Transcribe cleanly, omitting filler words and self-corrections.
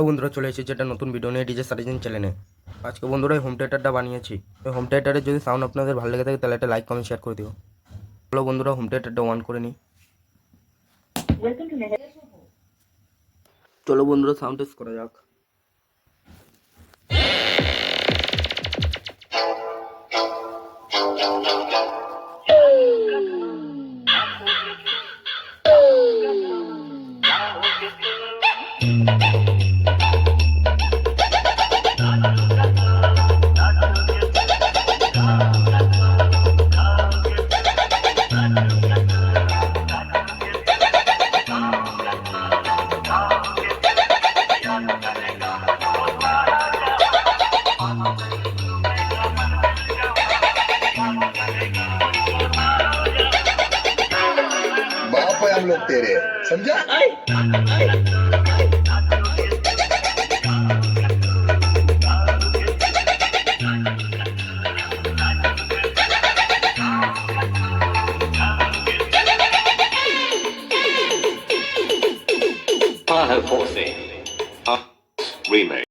বন্ধুরা চলে এসেছে একটা নতুন ভিডিও নিয়ে ডিজে সার্জিং চ্যানেলে। আজকে বন্ধুরা এই হোম থিয়েটারটা বানিয়েছি। এই হোম থিয়েটারের যদি সাউন্ড আপনাদের ভালো লেগে থাকে তাহলে একটা লাইক কমেন্ট শেয়ার করে দিও। চলো বন্ধুরা হোম থিয়েটারটা অন করে নিই। চলো বন্ধুরা সাউন্ড টেস্ট করা যাক। बाप है हम लोग तेरे, समझा? Final Forcing Remake.